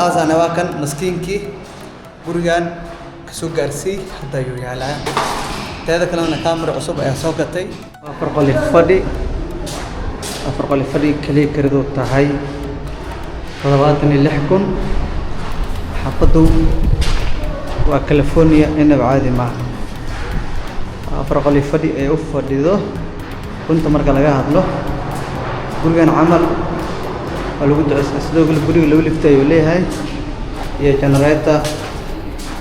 الآن waa kan maskiinkii gurigan kasoo gaarsay hadda ayuu yaalaa teeda kalena kaamiro cusub ayaa soo gatay afar qol fadhi kaliya kiradu tahay 76,000 xaafadu waa California inaba caadi ma afar qol fadhi ay u fadhido runta marka laga hadlo gurigan camal lagu sidoo kale guriga lagu liftay uu leeyahay iyo generator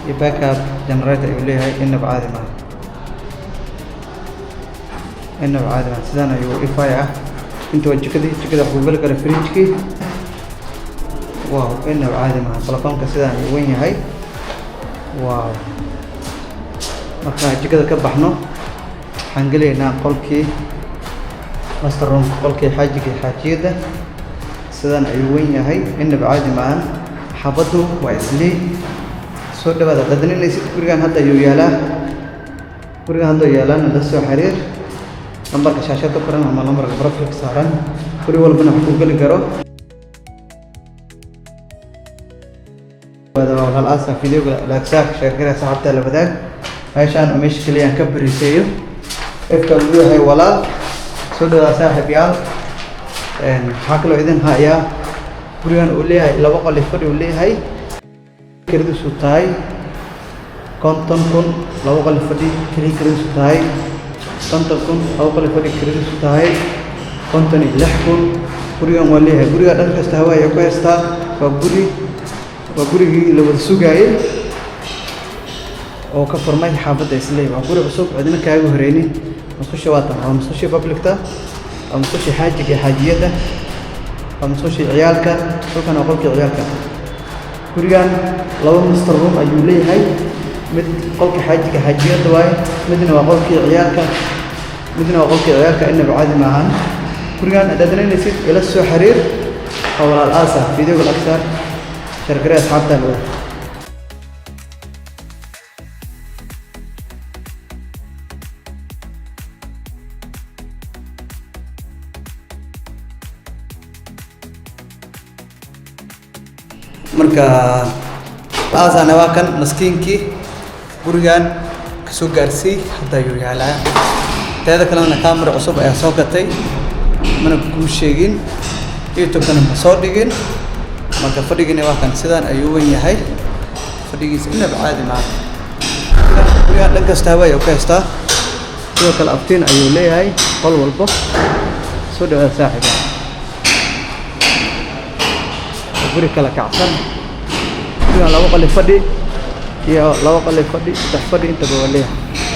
iyo backup generator uu leeyahay inaba caadi ma sidaan ayuu ifay ah inta jikada xubal kara fridge-ki wow inaba caadi ma telefoonka sidaan uu weyn yahay wow marka jikada ka baxno waxaan galeynaa qolkii master room qolkii xaajiyada sidaan ayuu weyn yahay inaba caadi maahan xabadu waa isli soo dhawaada dadninaysid gurigan hadda ayuu yaalaa la soo xiriir lambarka shaashada ku qoran ama lambarka profile saaran guri walbana wuxuu gali karo wada hal aasa video la saak sheekada saxabta la wadaag meeshaan meesh kaliya ka bariseeyo ifka uu yahay walaal soo dhawaada saaxiibayaal waxaa kaloo idin hayaa gurigan uu leeyahay laba qol fadhi uu leeyahay kiradiisu tahay 50,000 laba qol fadhi kiradiisu tahay 50,000 laba qol fadhi kiradiisu tahay 56,000 gurigan waa leeyahay guriga dhan kasta hawaa ku haystaa waa gurigii la wada sugaayay oo ka furmay xaafadda Islay waa guri cusub cidina kaaga horeynin musqusha waa musqusha public-ta musqusha xaajiyada musqusha ciyaalka halkan waa qolkii ciyaalka gurigan laba master room ayuu leeyahay mid qolka xaajiyada waaye midna waa qolkii ciyaalka inaba caadi maahan gurigan dadninaysid ila soo xiriir walaal aasa video aksar شركة أصحابها الأولى marka aasana waa kan maskiinkii gurigan kasoo gaarsay hadda ayuu yaalaa teeda kalena kaamiro cusub ayaa soo gatay mana ku sheegin youtube-kana ma soo dhigin marka fadhigina waa kan sidaan ayuu weyn yahay fadhigiisa inaba caadi maaha gurigan dhan kasta hawaa ka haystaa sidoo kale aftiin ayuu leeyahay qol walbo soo dhawaada saaxiiba guri kala kacsan gurigan laba qol fadhi iyo laba qol fadhi saddex fadhi intaba waa leeyahay